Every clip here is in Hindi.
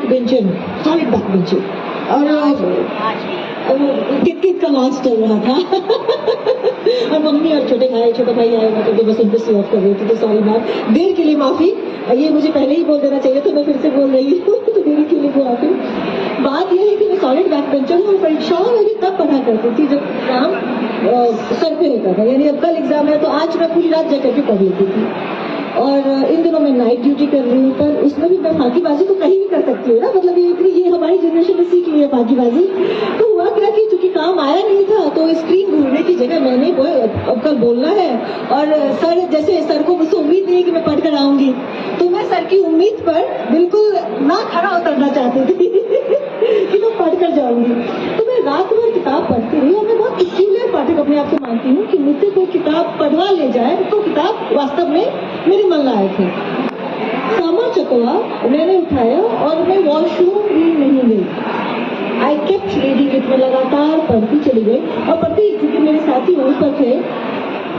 Back bencher, solid back bencher. और कित का लॉन्च चल रहा था और मम्मी और छोटा भाई आए हुए थे, बस उनको सी ऑफ कर रहे थे। तो सॉरी मैम, देर के लिए माफी, ये मुझे पहले ही बोल देना चाहिए था, मैं फिर से बोल रही हूँ तो देर के लिए माफी। बात यह है कि मैं सॉलिड बैक बेंचर हूँ और परीक्षाओं में भी तब पढ़ा करती थी जब एग्जाम सर पे होता था, यानी अब कल एग्जाम है तो आज मैं पूरी रात जाकर के पढ़ लेती थी। और इन दिनों मैं नाइट ड्यूटी कर रही हूँ, पर उसमें भी मैं फाकीबाजी तो कहीं भी कर सकती हूँ ना, मतलब ये हमारी जनरेशन ने सीख ली है फाकीबाजी। तो हुआ क्या कि चूंकि काम आया नहीं था तो स्क्रीन घूरने की जगह मैंने अब कल बोलना है, और सर जैसे सर को मुझसे उम्मीद नहीं है कि मैं पढ़ कर आऊंगी, तो मैं सर की उम्मीद पर बिल्कुल ना खड़ा उतरना चाहती थी कि मैं पढ़ कर जाऊंगी। तो मैं रात भर किताब पढ़ती रही और मैं बहुत पेक्यूलियर पाठक अपने आप को मानती हूँ कि मुझसे कोई किताब पढ़वा ले जाए तो किताब वास्तव में मेरे मन लायक है। सामा चकवा मैंने उठाया और मैं वॉशरूम भी नहीं गई। आई केप्ट रीडिंग इट, मैं लगातार पढ़ती चली गई और पढ़ती, क्योंकि मेरे साथी वहीं पर थे,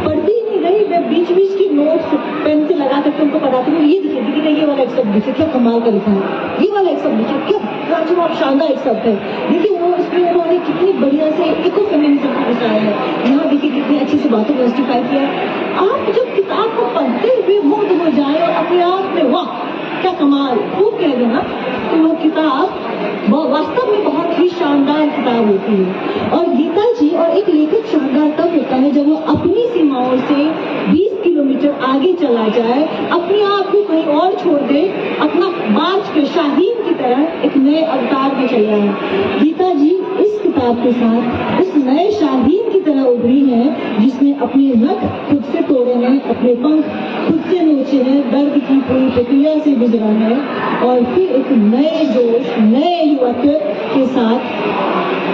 पढ़ती नहीं गई, मैं बीच बीच की नोट्स पेन से लगा करके उनको पढ़ाती हूँ। ये दिखे ये वाला एक शब्द दिखे, क्या कमाल का लिखा है, ये वाला एक शब्द दिखे, क्या लाजवाब शानदार एक शब्द है, देखिए वो इसमें उन्होंने कितनी बढ़िया से इको फेमिनिज्म को घुसाया है, यहाँ देखिए कितनी अच्छी सी बातों को जस्टिफाई किया। आप जब किताब को पढ़ते हुए मुग्ध हो जाए और अपने आप में वाह क्या कमाल वो कह देना, तो वो किताब वास्तव में बहुत ही शानदार किताब होती है। और गीता जी और एक लेखक शानदार तब होता है जब वो अपनी सीमाओं से 20 किलोमीटर आगे चला जाए, अपने आप को कहीं और छोड़ दे, अपना बाज के शाहीन की तरह एक नए अवतार में चल जाए। गीता जी इस किताब के साथ उस नए शाहीन की तरह उभरी है जिसने अपने नख खुद से तोड़े हैं, अपने पंख खुद से नोचे हैं, दर्द की पूरी प्रक्रिया से गुजरा है और फिर एक नए जोश, नए युवक के साथ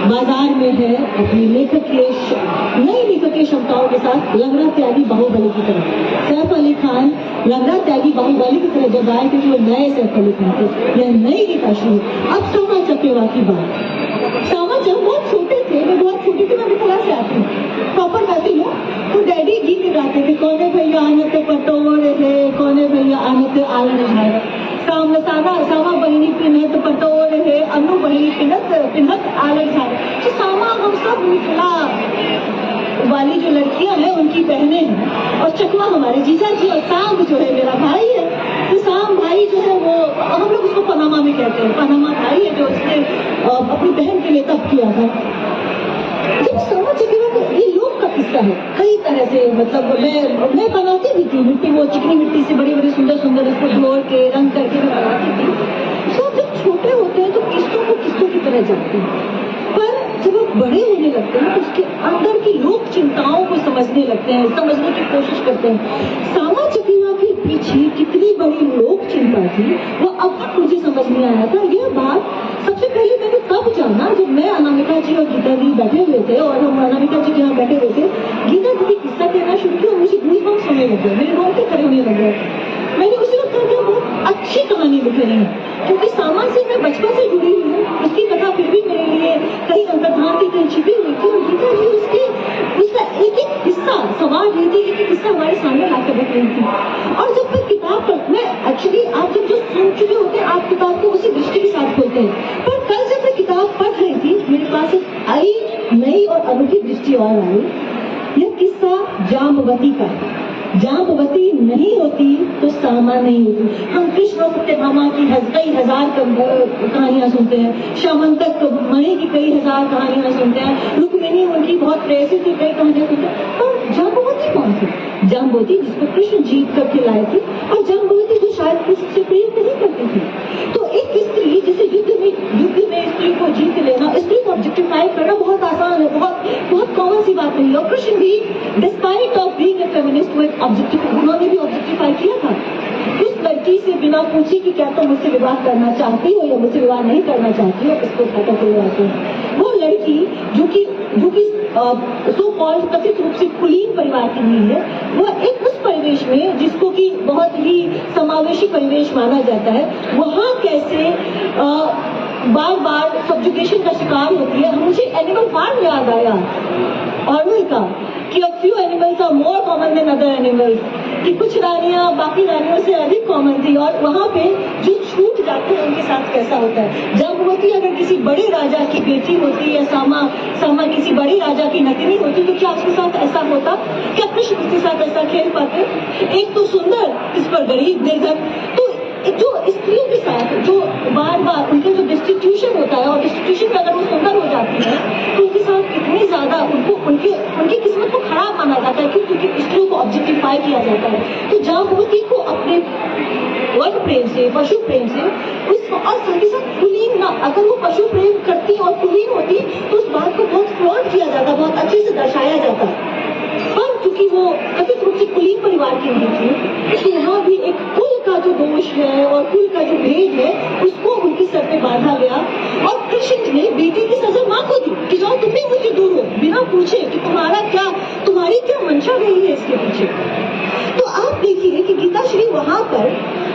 बाजार में है, अपनी नई लेखकीय क्षमताओं के साथ लंगड़ा त्यागी बाहुबली की तरह। सैफ अली खान लंगड़ा त्यागी बाहुबली की तरह जब आए थे वो नए सैफ अली खान थे, यह नई गीता शुरू। अब सामा चकेवा की बात, सामा जब बहुत छोटे थे, मैं बहुत छोटी थी, मैं भी क्लास से आती हूँ, प्रॉपर गाती हूँ, तो डैडी गीत गाते थे, कौने भैया आनत पटोर है, कौने भैया आनत आल सामा बहिनी पिनत पटोर है, अनु बहिनी पिनत आलर झाड़। तो सामा हम सब मिथिला वाली जो लड़कियां हैं उनकी बहनें हैं, और चकवा हमारे जीजा जी, और सांग जो है मेरा भाई है। तो सांग भाई जो है वो हम लोग उसको पनामा में कहते हैं, पनामा भाई है जो उसने अपनी बहन के लिए तब किया था। जब सामा चकेवा तो ये लोग का किस्सा है कई तरह से, मतलब मैं बनाती भी थी मिट्टी, वो चिकनी मिट्टी से बड़ी बड़ी सुंदर सुंदर उसको जोड़ के रंग करके मैं बनाती थी। तो जब छोटे होते हैं तो किस्तों की तरह जाते हैं, पर जब आप बड़े होने लगते हैं तो उसके अंदर की लोक चिंताओं को समझने लगते हैं, समझने की कोशिश करते हैं। सामा चकेवा के पीछे कितनी बड़ी लोक चिंता थी वो अब तक मुझे समझ नहीं आया था। यह बात सबसे पहले मैंने तब जाना जब मैं अनामिका जी और गीता दी बैठे हुए थे, और हम अनामिका जी के यहाँ बैठे हुए थे, गीता दीदी किस्सा कहना शुरू किया और मुझे गूज़बम्स होने लगे, मेरे रोंगटे खड़े होने लगे। मैंने उसी वक्त कहा बहुत अच्छी कहानी लिख रही है, क्योंकि सामा से मैं बचपन से जुड़ी हुई हूँ, उसकी कथा फिर भी मेरे लिए कहीं अंतर्धान की कहीं छिपी हुई थी, और गीता जी उसका एक एक किस्सा सवाल रहती है कि किस्सा हमारे सामने लाकर रख रही थी। और जब मैं किताब पर मैं एक्चुअली आप जब जो सुन चुके होते हैं आप किताब को उसी दृष्टि के साथ खोलते हैं, पर कल जब मैं किताब पढ़ रही थी मेरे पास एक आई नई और अनूठी दृष्टि और आई। यह किस्सा जाम्बवती का, जाम्बवती नहीं होती तो सामा नहीं होती। हम कृष्ण और सत्यभामा की कई हजार कहानियां सुनते हैं, श्यामंतक मणि की कई हजार कहानियां सुनते हैं, रुक्मिणी उनकी बहुत प्रेयसी की कई कहानियां सुनते हैं, पर जाम्बवती कौन थी? जाम्बवती जिसको कृष्ण जीत कर खिलाए थे, और जाम्बवती जो शायद कृष्ण से प्रेम नहीं करती थी। तो एक स्त्री जिसे युद्ध में स्त्री को जीत लेना, स्त्री को ऑब्जेक्टिफाई करना बहुत आसान है, बहुत कॉमन सी बात नहीं है। और कृष्ण भी despite of being a feminist उन्होंने भी ऑब्जेक्टिफाई किया था। उस लड़की से बिना पूछे कि क्या तुम मुझसे विवाह करना चाहती हो या मुझसे विवाह नहीं करना चाहती हो, इसको खत्म कर आते हैं। वो लड़की जो कि सो कॉल्ड कथित रूप से कुलीन परिवार की नहीं है, वह एक उस परिवेश में जिसको कि बहुत ही समावेशी परिवेश माना जाता है, वहाँ कैसे बार बार सब्जुकेशन का शिकार होती है। मुझे एनिमल फार्म याद आया ऑर्वेल का, कि a few animals are more common than other animals, कि कुछ रानियां बाकी रानियों से अधिक कॉमन थी, और वहाँ पे जो छूट जाते हैं उनके साथ साथ कैसा होता है। जाम्बुवती अगर किसी बड़े राजा की बेटी होती या सामा किसी बड़े राजा की नतिनी होती तो क्या उसके साथ ऐसा होता? क्या कृष्ण उसके साथ ऐसा खेल पाते? एक तो सुंदर, इस पर गरीब निर्धन। तो जो स्त्रियों के साथ जो बार बार उनका जो डिस्टिट्यूशन होता है, और डिस्टिट्यूशन में अगर वो सुंदर हो जाती है तो उनके साथ कितनी ज्यादा उनको उनकी किस्मत को खराब माना जाता है, क्योंकि स्त्रियों को ऑब्जेक्टिफाई किया जाता है। तो जाम्बुवती को अपने वन प्रेम से, पशु प्रेम से, उस और साथ ही साथ कुलीन ना, अगर वो पशु प्रेम करती और कुलीन होती तो उस बात को बहुत फ्लॉन्ट किया जाता, बहुत अच्छे से दर्शाया जाता। पर क्योंकि वो कथित रूप से कुलीन परिवार की नहीं थी, तो यहाँ भी एक कुल का जो दोष है और कुल का जो भेद है उसको उनके सर पे बांधा गया। और कृष्ण ने बेटी की सजा माँ को दी कि जाओ तुम भी मुझे दूर हो, बिना पूछे कि तुम्हारी क्या मंशा रही है इसके पीछे। तो आप देखिए कि गीताश्री वहां पर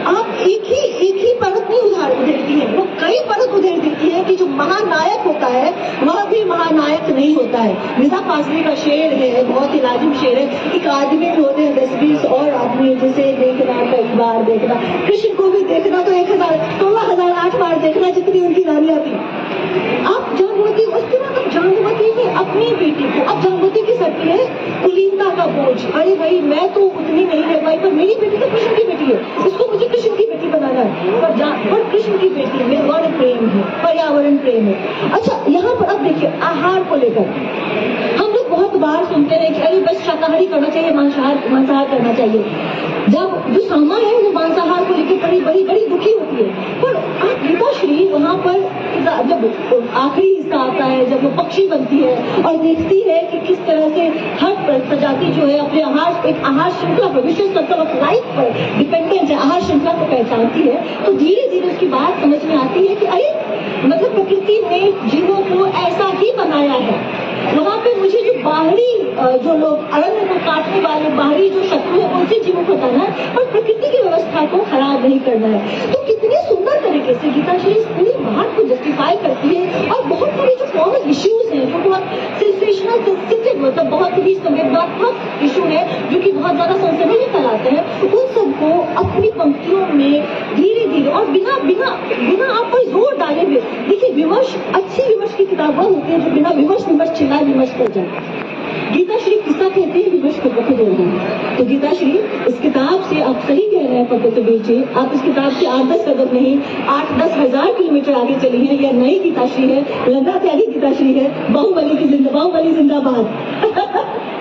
आप एक ही परत नहीं उधेड़ती है, वो कई परत उधेड़ देती है कि जो महानायक होता है वह भी महानायक नहीं होता है। निदा पासरी का शेर है, बहुत ही लाजिम शेर है। एक आदमी होते हैं 10-20 और आदमी, जिसे देखना कई बार देखना, कृष्ण को भी देखना तो 16,008 बार देखना जितनी उनकी रानियां थी। आप जाम्बुवती, उसके बाद अब जाम्बुवती ने अपनी बेटी को, अब जाम्बुवती की सर पे है कुलीनता का बोझ। अरे भाई मैं तो उतनी नहीं है भाई, पर मेरी बेटी तो कृष्ण की बेटी है, इसको मुझे कृष्ण की बेटी बनाना है। पर कृष्ण की बेटी में वन प्रेम है, पर्यावरण प्रेम है। अच्छा, यहाँ पर अब देखिए आहार को लेकर हम लोग बहुत बार सुनते हैं कि अरे बस शाकाहारी करना चाहिए, मांसाहार करना चाहिए। जब जो सामा है वो मांसाहार को लेकर बड़ी दुखी होती है। पर आप गीताश्री वहाँ पर जब आखिरी हिस्सा आता है, जब वो पक्षी बनती है और देखती है कि किस तरह से हर प्रजाति जो है अपने एक आहार श्रृंखला पर, विशेष सर्कल ऑफ लाइफ पर डिपेंडेंट है, आहार श्रृंखला को पहचानती है, तो धीरे धीरे उसकी बात समझ में आती है कि अरे मतलब प्रकृति ने जीवों को ऐसा ही बनाया है। वहाँ पे मुझे जो बाहरी जो लोग अरण्य को काटने वाले बाहरी जो शत्रु है उनसे जीवों को हटाना है, और प्रकृति की व्यवस्था को खराब नहीं करना है। तो कितने सुंदर तरीके से गीताश्री इस पूरी बात को जस्टिफाई करती है। और बहुत सारे जो कॉमन इश्यूज हैं, जो बहुत सेंसेशनल, सेंसिटिव, मतलब बहुत ही संवेदनात्मक इशू है, जो कि बहुत ज्यादा सनसनी में फैलाते हैं, उन सबको अपनी पंक्तियों में धीरे धीरे और बिना आप पर जोर डाले हुए, देखिए विमर्श, अच्छी विमर्श की किताब वह होती है जो बिना विमर्श चिल्ला विमर्श कर जाए। गीताश्री किस्सा कहते हैं विमर्श को बहुत जोर है। तो गीताश्री इस किताब से आप सही कह रहे हैं पकड़ जी, आप इस किताब से 8-10 कदम नहीं 8-10 हजार किलोमीटर आगे चली है। यह नई गीताश्री है, लंगा त्यागी गीताश्री है। बाहुबली जिंदाबाद।